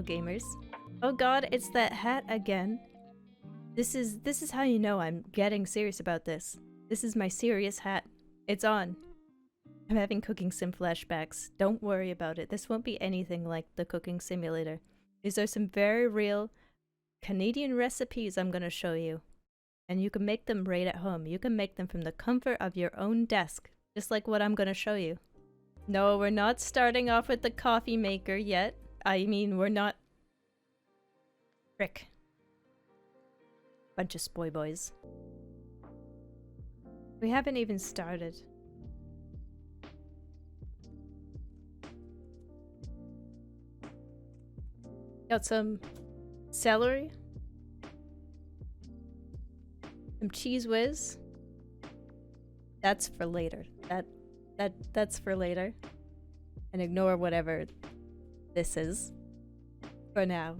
fellow gamers. Oh god, it's that hat again. This is how you know I'm getting serious about this. This is my serious hat. It's on. I'm having cooking sim flashbacks. Don't worry about it. This won't be anything like the cooking simulator. These are some very real Canadian recipes I'm gonna show you. And you can make them right at home. You can make them from the comfort of your own desk. Just like what I'm gonna show you. No, we're not starting off with the coffee maker yet. I mean, we're not... Frick. Bunch of spoy boys. We haven't even started. Got some celery. Some cheese whiz. That's for later. That's for later. And ignore whatever this is. For now.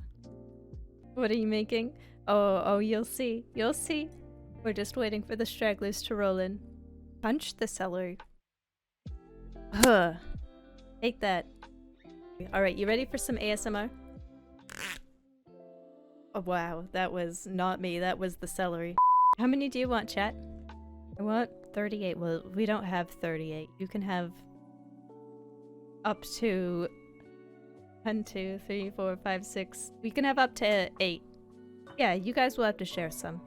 What are you making? Oh, you'll see. You'll see. We're just waiting for the stragglers to roll in. Punch the celery. Huh. Take that. Alright, you ready for some ASMR? Oh wow, that was not me. That was the celery. How many do you want, chat? I want 38. Well, we don't have 38. You can have up to 1, 2, 3, 4, 5, 6. We can have up to 8. Yeah, you guys will have to share some.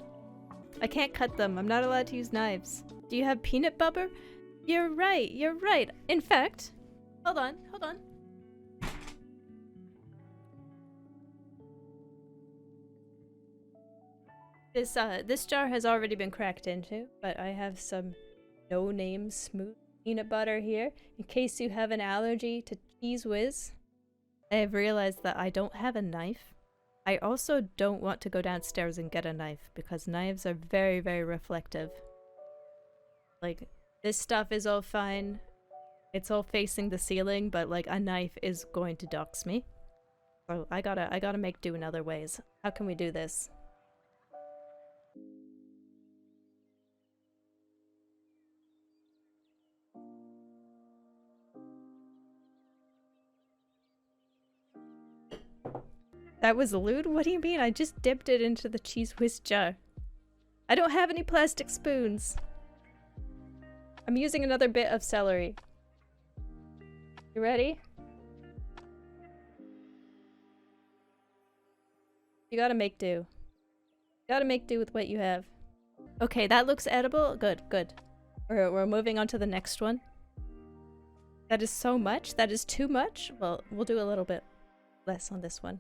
I can't cut them. I'm not allowed to use knives. Do you have peanut butter? You're right. You're right. In fact, hold on. Hold on. This jar has already been cracked into, but I have some no-name smooth peanut butter here in case you have an allergy to cheese whiz. I have realized that I don't have a knife. I also don't want to go downstairs and get a knife because knives are very, very reflective. Like, this stuff is all fine. It's all facing the ceiling, but like a knife is going to dox me. So I gotta make do in other ways. How can we do this? That was lewd? What do you mean? I just dipped it into the cheese whiz jar. I don't have any plastic spoons. I'm using another bit of celery. You ready? You gotta make do. You gotta make do with what you have. Okay, that looks edible. Good, good. We're moving on to the next one. That is so much? That is too much? Well, we'll do a little bit less on this one.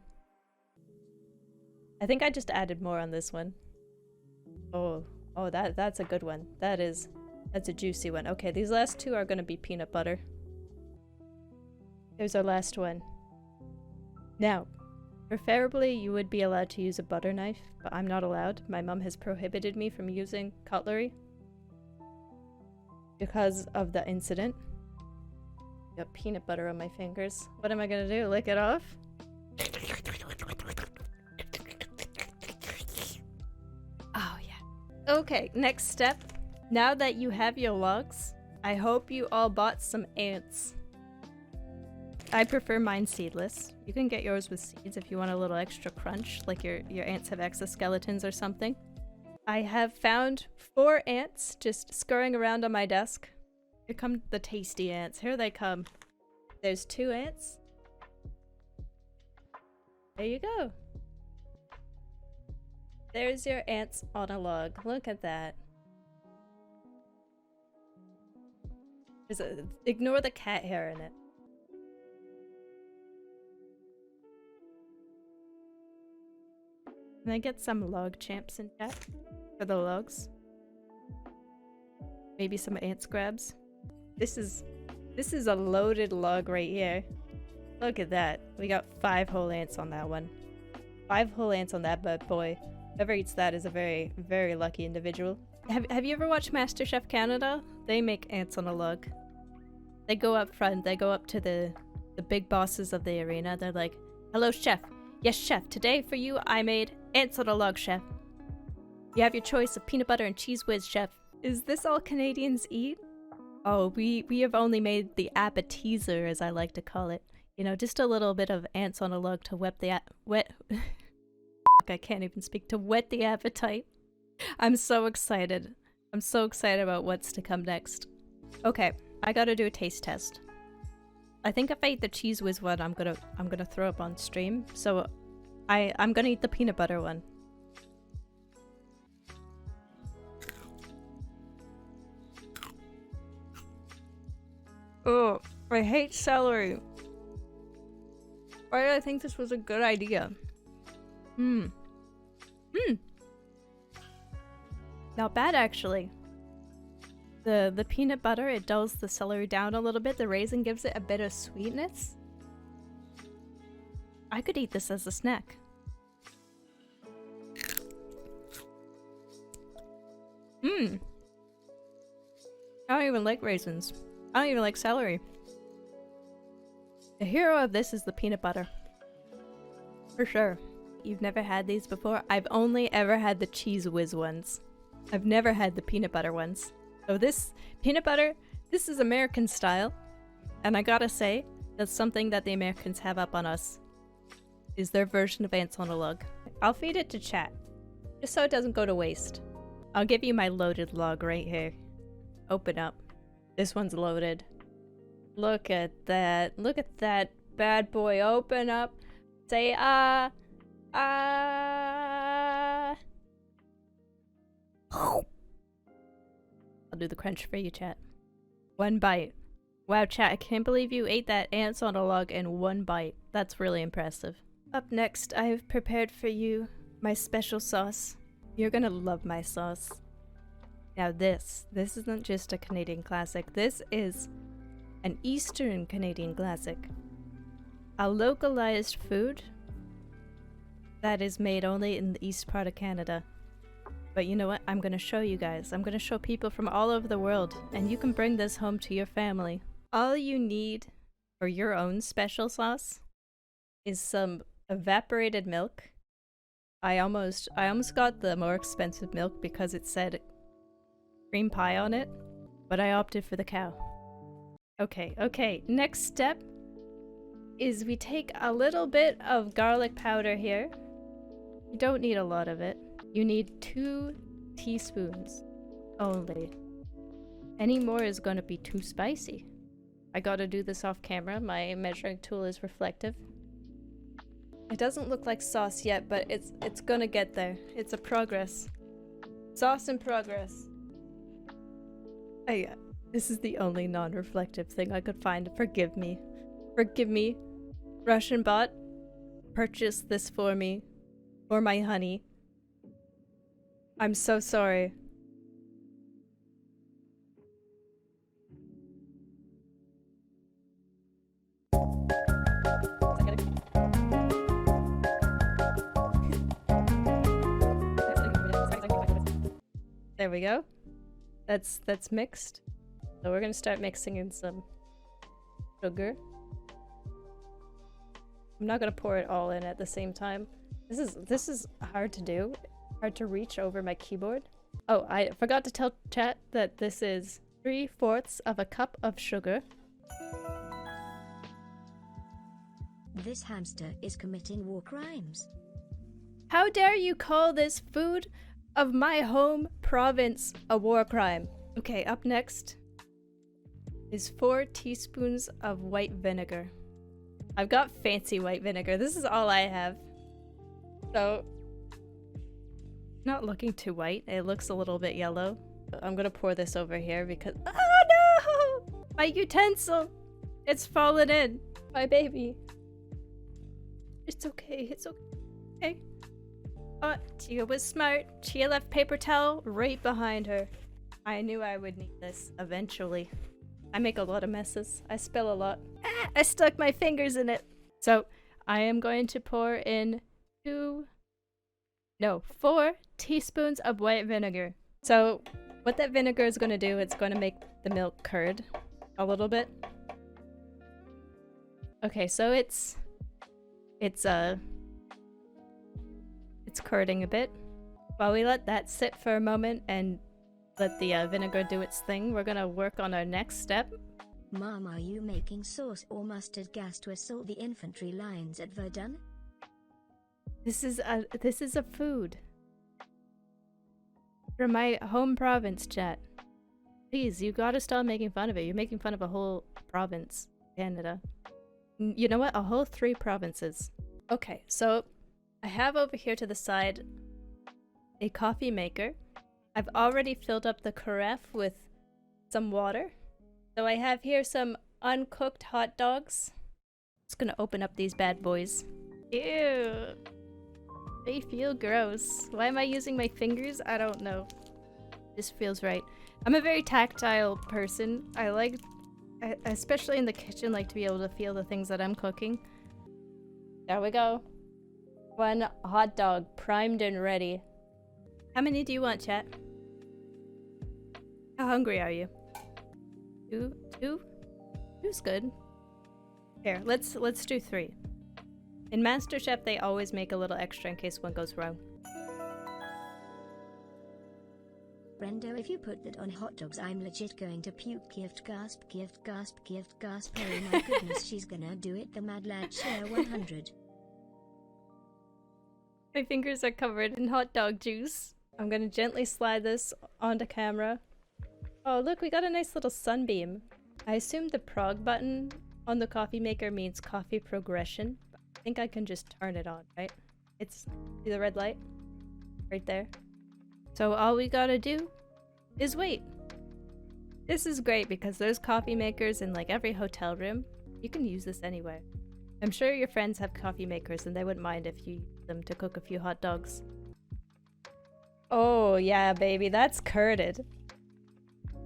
I think I just added more on this one. Oh, that's a good one. That's a juicy one. Okay, these last two are gonna be peanut butter. Here's our last one. Now, preferably you would be allowed to use a butter knife, but I'm not allowed. My mom has prohibited me from using cutlery because of the incident. Got peanut butter on my fingers. What am I gonna do? Lick it off? Oh yeah. Okay, next step. Now that you have your logs, I hope you all bought some ants. I prefer mine seedless. You can get yours with seeds if you want a little extra crunch, like your ants have exoskeletons or something. I have found 4 ants just scurrying around on my desk. Here come the tasty ants. Here they come. There's 2 ants. There you go. There's your ants on a log. Look at that. Ignore the cat hair in it. Can I get some log champs in chat for the logs? Maybe some ant scrabs. This is a loaded log right here. Look at that. We got 5 whole ants on that one. 5 whole ants on that bad boy. Whoever eats that is a very, very lucky individual. Have you ever watched MasterChef Canada? They make ants on a log. They go up front. They go up to the big bosses of the arena. They're like, "Hello, chef. Yes, chef. Today for you, I made ants on a log, chef. You have your choice of peanut butter and cheese whiz, chef." Is this all Canadians eat? Oh, we have only made the appetizer, as I like to call it. You know, just a little bit of ants on a log to wet the I can't even speak. To whet the appetite. I'm so excited. I'm so excited about what's to come next. Okay, I gotta do a taste test. I think if I eat the cheese whiz one, I'm gonna throw up on stream. So I'm gonna eat the peanut butter one. Oh, I hate celery. Why did I think this was a good idea? Not bad, actually. The peanut butter, it dulls the celery down a little bit. The raisin gives it a bit of sweetness. I could eat this as a snack. I don't even like raisins. I don't even like celery. The hero of this is the peanut butter. For sure. You've never had these before? I've only ever had the cheese whiz ones. I've never had the peanut butter ones. So this peanut butter, this is American style. And I gotta say, that's something that the Americans have up on us. Is their version of ants on a log. I'll feed it to chat. Just so it doesn't go to waste. I'll give you my loaded log right here. Open up. This one's loaded. Look at that. Look at that bad boy. Open up. Say ah. I'll do the crunch for you, chat. One bite. Wow, chat, I can't believe you ate that ants on a log in one bite. That's really impressive. Up next, I have prepared for you my special sauce. You're gonna love my sauce. Now this isn't just a Canadian classic. This is an Eastern Canadian classic. A localized food that is made only in the east part of Canada. But you know what? I'm gonna show you guys. I'm gonna show people from all over the world, and you can bring this home to your family. All you need for your own special sauce is some evaporated milk. I almost got the more expensive milk because it said cream pie on it, but I opted for the cow. Okay, next step is we take a little bit of garlic powder here. You don't need a lot of it. You need 2 teaspoons only. Any more is gonna be too spicy. I gotta do this off camera. My measuring tool is reflective. It doesn't look like sauce yet, but it's gonna get there. It's a progress. Sauce in progress. This is the only non-reflective thing I could find. Forgive me. Forgive me. Russian bot, purchase this for me. For my honey. I'm so sorry. There we go. That's mixed. So we're gonna start mixing in some sugar. I'm not gonna pour it all in at the same time. This is hard to do. Hard to reach over my keyboard. Oh, I forgot to tell chat that this is 3/4 of a cup of sugar. This hamster is committing war crimes. How dare you call this food of my home province a war crime? Okay, up next is 4 teaspoons of white vinegar. I've got fancy white vinegar. This is all I have. So, not looking too white. It looks a little bit yellow. I'm gonna pour this over here because— oh no! My utensil! It's fallen in. My baby. It's okay. It's okay. Oh, Chia was smart. Chia left paper towel right behind her. I knew I would need this eventually. I make a lot of messes. I spill a lot. Ah, I stuck my fingers in it. So, I am going to pour in 4 teaspoons of white vinegar. So, what that vinegar is going to do, it's going to make the milk curd a little bit. Okay, so it's curding a bit. While we let that sit for a moment and let the vinegar do its thing, we're gonna work on our next step. Mom, are you making sauce or mustard gas to assault the infantry lines at Verdun? This is a food from my home province, chat. Please, you gotta stop making fun of it. You're making fun of a whole province, Canada. You know what? A whole 3 provinces. Okay, so I have over here to the side a coffee maker. I've already filled up the carafe with some water. So I have here some uncooked hot dogs. Just gonna open up these bad boys. Ew. They feel gross. Why am I using my fingers? I don't know. This feels right. I'm a very tactile person. I especially in the kitchen, like to be able to feel the things that I'm cooking. There we go. 1 hot dog, primed and ready. How many do you want, chat? How hungry are you? 2? 2's good. Here, let's do 3. In MasterChef, they always make a little extra in case one goes wrong. Brendo, if you put that on hot dogs, I'm legit going to puke. Gift gasp, gift gasp, gift gasp. Oh my goodness, she's gonna do it. The Mad Lad Share 100. My fingers are covered in hot dog juice. I'm gonna gently slide this onto camera. Oh look, we got a nice little sunbeam. I assume the prog button on the coffee maker means coffee progression. I think I can just turn it on, right? It's, see the red light? Right there. So all we gotta do is wait. This is great because there's coffee makers in like every hotel room. You can use this anywhere. I'm sure your friends have coffee makers and they wouldn't mind if you use them to cook a few hot dogs. Oh yeah, baby, that's curded.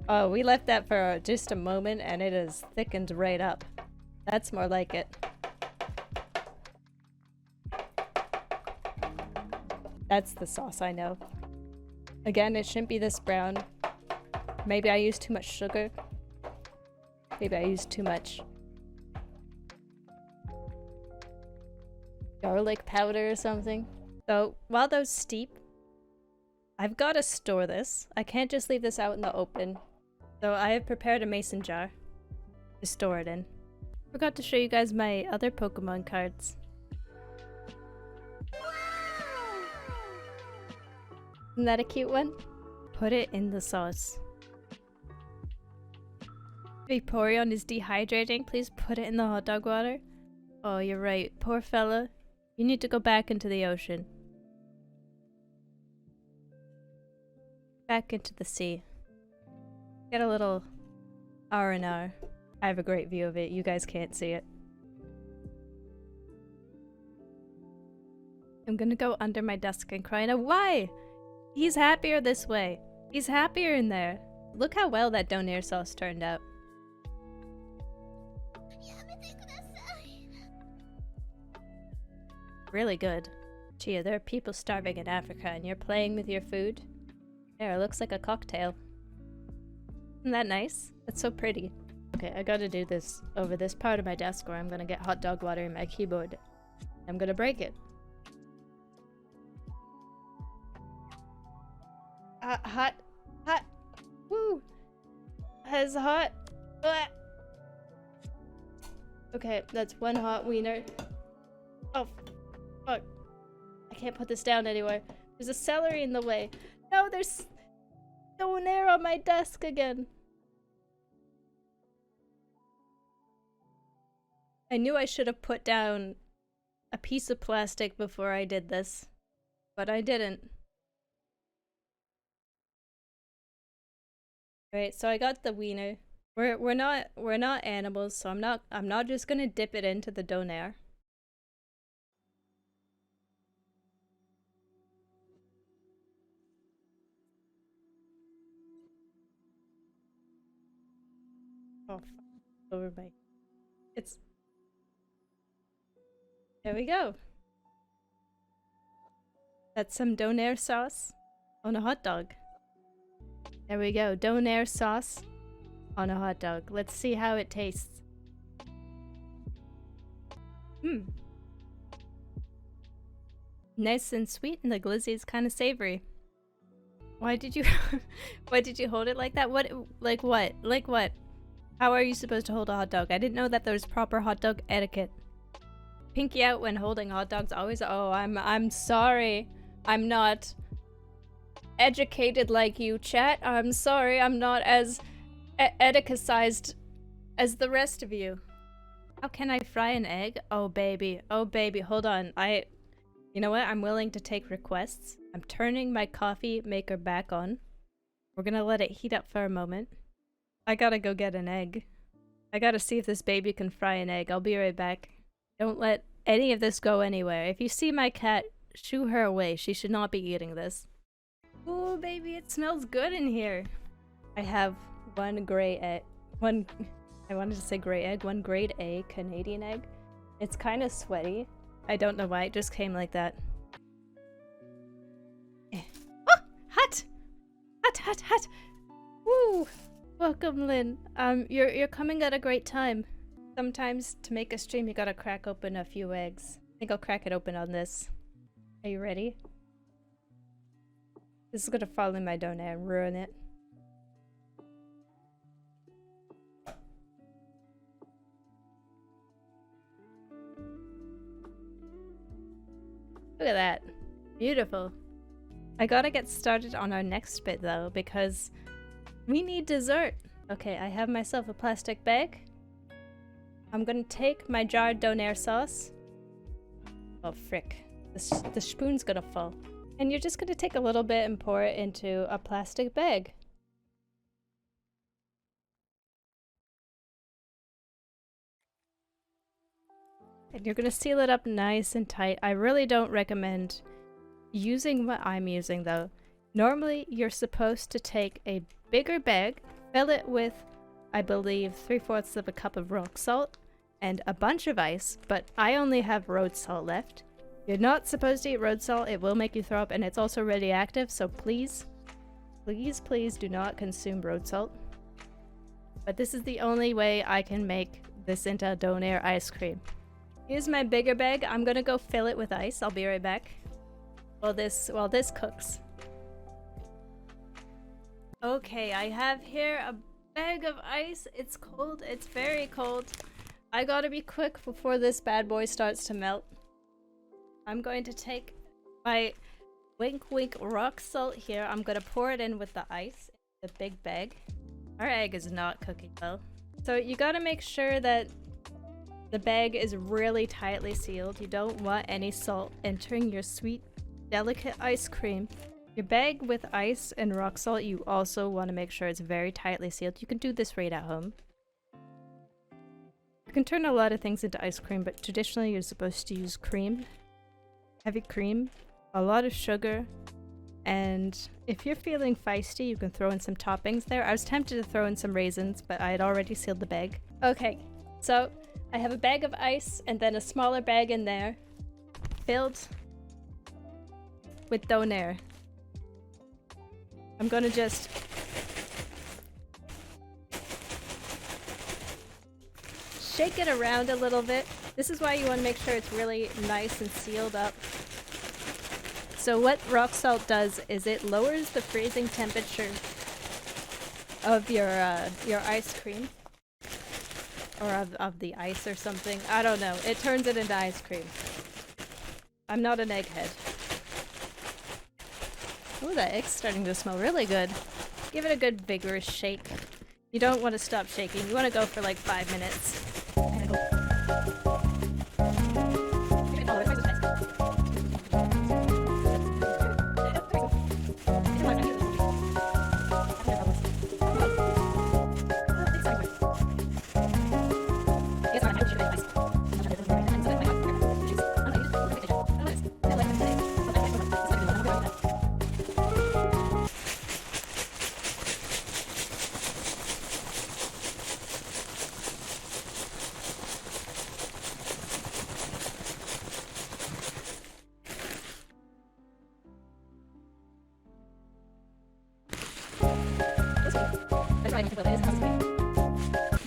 Oh, we left that for just a moment and it is thickened right up. That's more like it. That's the sauce I know. Again, it shouldn't be this brown. Maybe I used too much sugar. Maybe I used too much garlic powder or something. So while those steep, I've got to store this. I can't just leave this out in the open. So I have prepared a mason jar to store it in. Forgot to show you guys my other Pokemon cards. Isn't that a cute one? Put it in the sauce. Vaporeon is dehydrating. Please put it in the hot dog water. Oh, you're right. Poor fella. You need to go back into the ocean. Back into the sea. Get a little R&R. I have a great view of it. You guys can't see it. I'm gonna go under my desk and cry. Now, why? He's happier this way. He's happier in there. Look how well that donair sauce turned out. Really good. Chia, there are people starving in Africa and you're playing with your food? There, it looks like a cocktail. Isn't that nice? That's so pretty. Okay, I gotta do this over this part of my desk or I'm gonna get hot dog water in my keyboard. I'm gonna break it. Hot. Woo! It's hot. Blah. Okay, that's 1 hot wiener. Oh, fuck. I can't put this down anywhere. There's a celery in the way. No, there's donair on my desk again. I knew I should have put down a piece of plastic before I did this, but I didn't. Right, so I got the wiener. We're not animals, so I'm not just gonna dip it into the donair. Oh, fuck. Over my... It's... There we go. That's some donair sauce on a hot dog. There we go. Donair sauce on a hot dog. Let's see how it tastes. Nice and sweet, and the glizzy is kind of savory. Why did you... Why did you hold it like that? What? Like what? Like what? How are you supposed to hold a hot dog? I didn't know that there's proper hot dog etiquette. Pinky out when holding hot dogs. Always. Oh, I'm sorry. I'm not educated like you, chat. I'm sorry. I'm not as etiquetized as the rest of you. How can I fry an egg? Oh baby. Oh baby. Hold on. You know what? I'm willing to take requests. I'm turning my coffee maker back on. We're gonna let it heat up for a moment. I gotta go get an egg. I gotta see if this baby can fry an egg. I'll be right back. Don't let any of this go anywhere. If you see my cat, shoo her away. She should not be eating this. Ooh, baby, it smells good in here. I have one gray egg. I wanted to say gray egg. One grade A Canadian egg. It's kind of sweaty. I don't know why. It just came like that. Oh! Hot! Hot, hot, hot! Woo! Welcome, Lynn. You're coming at a great time. Sometimes to make a stream you gotta crack open a few eggs. I think I'll crack it open on this. Are you ready? This is gonna fall in my donair and ruin it. Look at that. Beautiful. I gotta get started on our next bit though, because we need dessert. Okay, I have myself a plastic bag. I'm gonna take my jarred donair sauce. Oh frick. The spoon's gonna fall. And you're just gonna take a little bit and pour it into a plastic bag. And you're gonna seal it up nice and tight. I really don't recommend using what I'm using though. Normally you're supposed to take a bigger bag, fill it with, I believe, 3/4 of a cup of rock salt and a bunch of ice, but I only have road salt left. You're not supposed to eat road salt, it will make you throw up, and it's also radioactive, so please, please, please do not consume road salt. But this is the only way I can make this into a donair ice cream. Here's my bigger bag. I'm gonna go fill it with ice. I'll be right back. While this cooks. Okay, I have here a bag of ice. It's cold. It's very cold. I gotta be quick before this bad boy starts to melt. I'm going to take my wink wink rock salt here. I'm gonna pour it in with the ice in the big bag. Our egg is not cooking well. So you gotta make sure that the bag is really tightly sealed. You don't want any salt entering your sweet, delicate ice cream. Your bag with ice and rock salt, you also want to make sure it's very tightly sealed. You can do this right at home. You can turn a lot of things into ice cream, but traditionally you're supposed to use cream. Heavy cream, a lot of sugar, and if you're feeling feisty, you can throw in some toppings there. I was tempted to throw in some raisins, but I had already sealed the bag. Okay, so I have a bag of ice and then a smaller bag in there filled with donair. I'm gonna just shake it around a little bit. This is why you want to make sure it's really nice and sealed up. So what rock salt does is it lowers the freezing temperature of your ice cream. Or of the ice or something. I don't know. It turns it into ice cream. I'm not an egghead. Oh, that egg's starting to smell really good. Give it a good vigorous shake. You don't want to stop shaking. You want to go for like 5 minutes.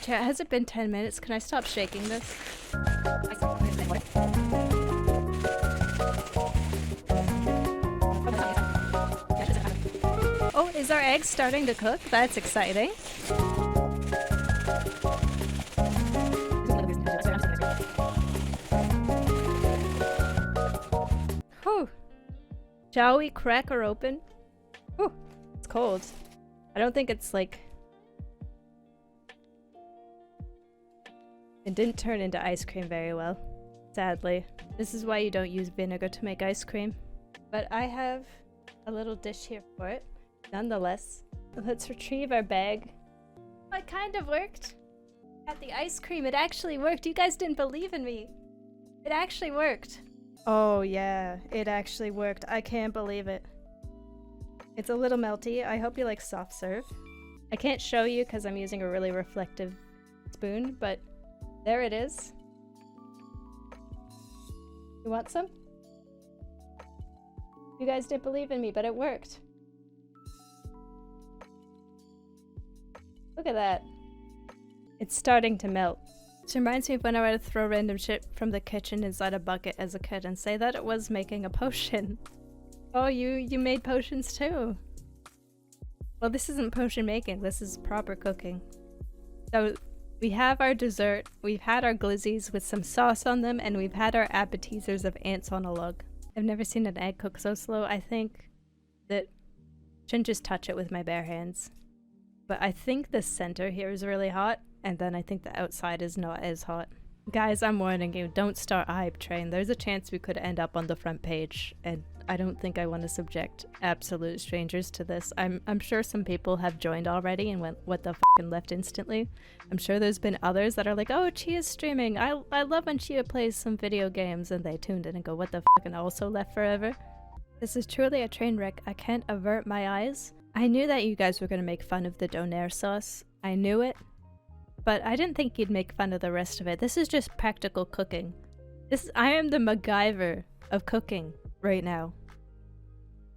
Chat, has it been 10 minutes? Can I stop shaking this? Oh, is our egg starting to cook? That's exciting. Shall we crack her open? Ooh, it's cold. I don't think it's like... It didn't turn into ice cream very well, sadly. This is why you don't use vinegar to make ice cream. But I have a little dish here for it. Nonetheless, let's retrieve our bag. Oh, it kind of worked. Got the ice cream. It actually worked. You guys didn't believe in me. It actually worked. Oh yeah, it actually worked. I can't believe it. It's a little melty. I hope you like soft serve. I can't show you because I'm using a really reflective spoon, but there it is. You want some? You guys didn't believe in me, but it worked. Look at that. It's starting to melt. This reminds me of when I would throw random shit from the kitchen inside a bucket as a kid and say that it was making a potion. Oh, you made potions too. Well, this isn't potion making, this is proper cooking. So, we have our dessert, we've had our glizzies with some sauce on them, and we've had our appetizers of ants on a log. I've never seen an egg cook so slow. I think that I shouldn't just touch it with my bare hands. But I think the center here is really hot, and then I think the outside is not as hot. Guys, I'm warning you, don't start a hype train. There's a chance we could end up on the front page, and I don't think I want to subject absolute strangers to this. I'm sure some people have joined already and went, what the f***, and left instantly. I'm sure there's been others that are like, oh, Chia's streaming. I love when Chia plays some video games, and they tuned in and go, what the f***, and also left forever. This is truly a train wreck. I can't avert my eyes. I knew that you guys were going to make fun of the donair sauce. I knew it. But I didn't think you'd make fun of the rest of it. This is just practical cooking. I am the MacGyver of cooking right now.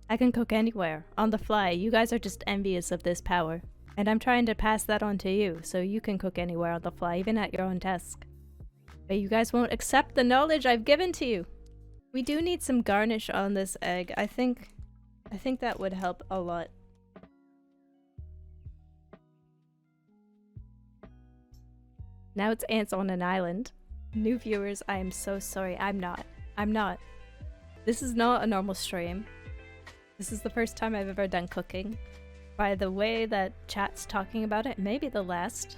I can cook anywhere, on the fly. You guys are just envious of this power. And I'm trying to pass that on to you, so you can cook anywhere on the fly, even at your own desk. But you guys won't accept the knowledge I've given to you. We do need some garnish on this egg. I think that would help a lot. Now it's ants on an island. New viewers, I am so sorry. I'm not. This is not a normal stream. This is the first time I've ever done cooking. By the way that chat's talking about it, maybe the last.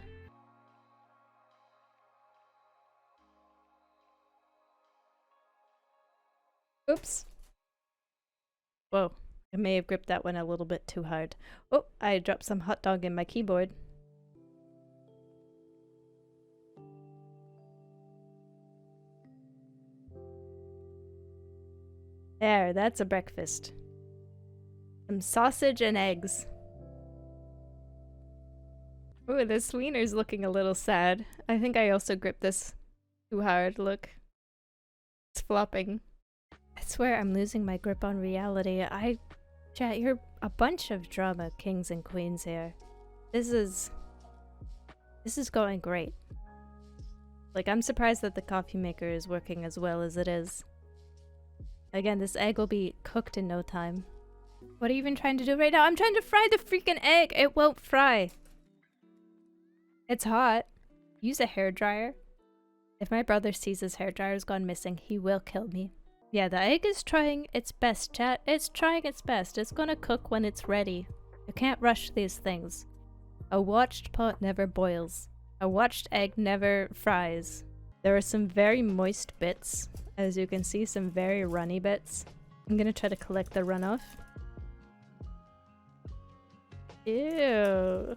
Oops. Whoa, I may have gripped that one a little bit too hard. Oh, I dropped some hot dog in my keyboard. There, that's a breakfast. Some sausage and eggs. Ooh, the Sweener's looking a little sad. I think I also gripped this too hard, look. It's flopping. I swear I'm losing my grip on reality. Chat, you're a bunch of drama kings and queens here. This is going great. Like, I'm surprised that the coffee maker is working as well as it is. Again, this egg will be cooked in no time. What are you even trying to do right now? I'm trying to fry the freaking egg! It won't fry! It's hot. Use a hairdryer. If my brother sees his hairdryer's gone missing, he will kill me. Yeah, the egg is trying its best, chat. It's trying its best. It's gonna cook when it's ready. You can't rush these things. A watched pot never boils. A watched egg never fries. There are some very moist bits. As you can see, some very runny bits. I'm gonna try to collect the runoff. Ew.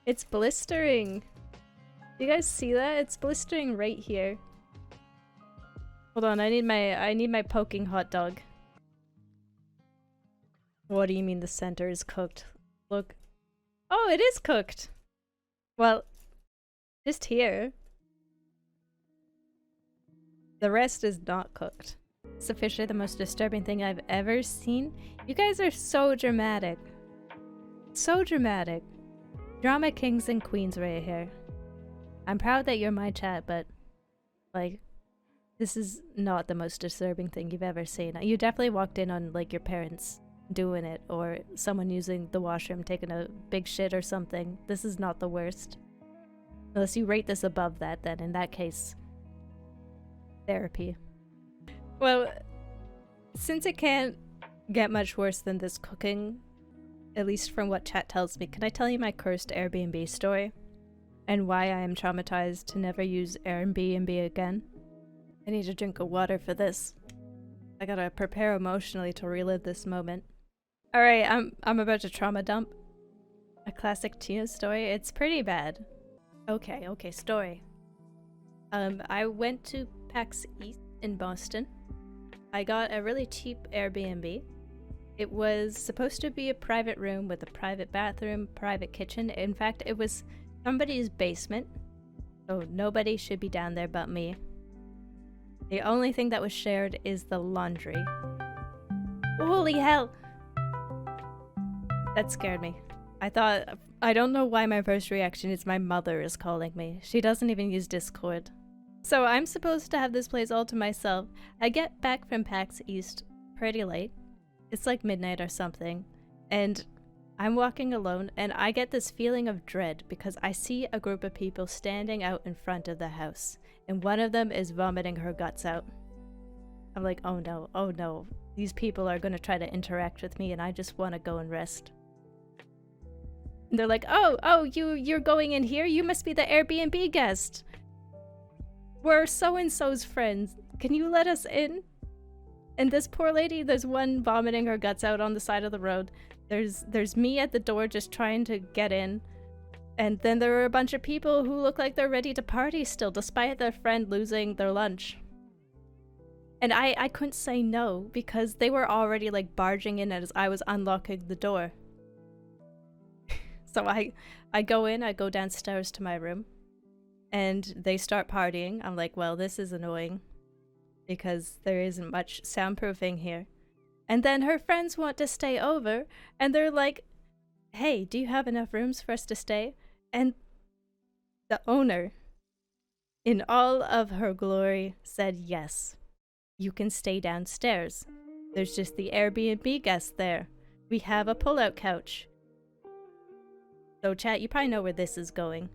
It's blistering. Do you guys see that? It's blistering right here. Hold on, I need my poking hot dog. What do you mean the center is cooked? Look. Oh, it is cooked! Well, just here. The rest is not cooked. It's officially the most disturbing thing I've ever seen. You guys are so dramatic. So dramatic. Drama kings and queens right here. I'm proud that you're my chat, but like, this is not the most disturbing thing you've ever seen. You definitely walked in on like your parents doing it, or someone using the washroom taking a big shit or something. This is not the worst. Unless you rate this above that, then in that case, therapy. Well, since it can't get much worse than this cooking, at least from what chat tells me. Can I tell you my cursed Airbnb story? And why I am traumatized to never use Airbnb again? I need a drink of water for this. I gotta prepare emotionally to relive this moment. Alright, I'm about to trauma dump. A classic Chia story. It's pretty bad. Okay, story. I went to PAX East in Boston. I got a really cheap Airbnb. It was supposed to be a private room with a private bathroom, private kitchen. In fact, it was somebody's basement, so nobody should be down there but me. The only thing that was shared is the laundry. Holy hell! That scared me. I don't know why my first reaction is my mother is calling me. She doesn't even use Discord. So I'm supposed to have this place all to myself. I get back from PAX East pretty late. It's like midnight or something. And I'm walking alone and I get this feeling of dread because I see a group of people standing out in front of the house. And one of them is vomiting her guts out. I'm like, oh no. These people are gonna try to interact with me and I just wanna go and rest. And they're like, oh, you're going in here? You must be the Airbnb guest. We're so-and-so's friends. Can you let us in? And this poor lady, there's one vomiting her guts out on the side of the road. There's me at the door just trying to get in. And then there are a bunch of people who look like they're ready to party still, despite their friend losing their lunch. And I couldn't say no, because they were already like barging in as I was unlocking the door. So I go in, I go downstairs to my room, and they start partying. I'm like, well, this is annoying, because there isn't much soundproofing here. And then her friends want to stay over, and they're like, hey, do you have enough rooms for us to stay? And the owner, in all of her glory, said yes. You can stay downstairs. There's just the Airbnb guests there. We have a pull-out couch. So chat, you probably know where this is going.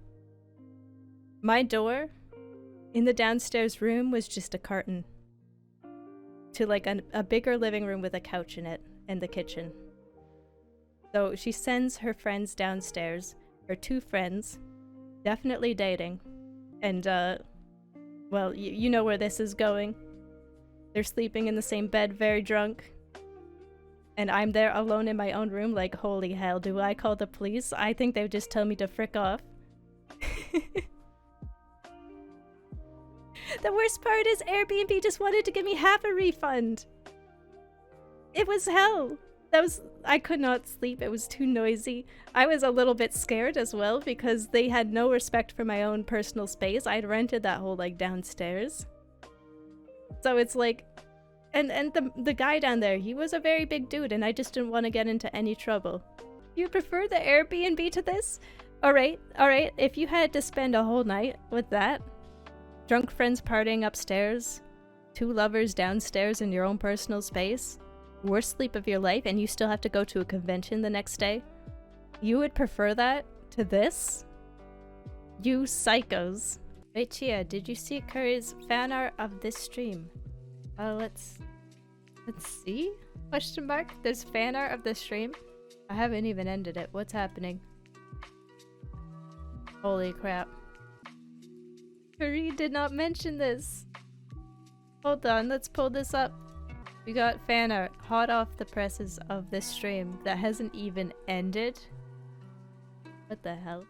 My door in the downstairs room was just a curtain to like a bigger living room with a couch in it and the kitchen. So she sends her friends downstairs, her two friends, definitely dating. And well, you know where this is going. They're sleeping in the same bed, very drunk. And I'm there alone in my own room like, holy hell, do I call the police? I think they would just tell me to frick off. The worst part is Airbnb just wanted to give me half a refund. It was hell. I could not sleep. It was too noisy. I was a little bit scared as well because they had no respect for my own personal space. I'd rented that whole like downstairs. So it's like, and the guy down there, he was a very big dude and I just didn't want to get into any trouble. You prefer the Airbnb to this? Alright, if you had to spend a whole night with that, drunk friends partying upstairs, two lovers downstairs in your own personal space, worst sleep of your life, and you still have to go to a convention the next day, you would prefer that to this? You psychos. Hey Chia, did you see Curry's fan art of this stream? Let's see? Question mark? There's fan art of this stream? I haven't even ended it. What's happening? Holy crap. Curry did not mention this. Hold on, let's pull this up. We got fan art hot off the presses of this stream that hasn't even ended. What the hell?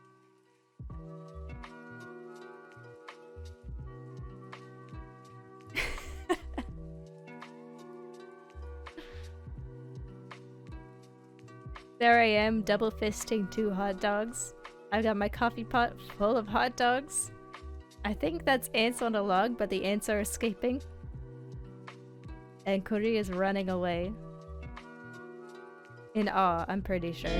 There I am, double fisting 2 hot dogs. I've got my coffee pot full of hot dogs. I think that's ants on a log, but the ants are escaping. And Kuri is running away. In awe, I'm pretty sure.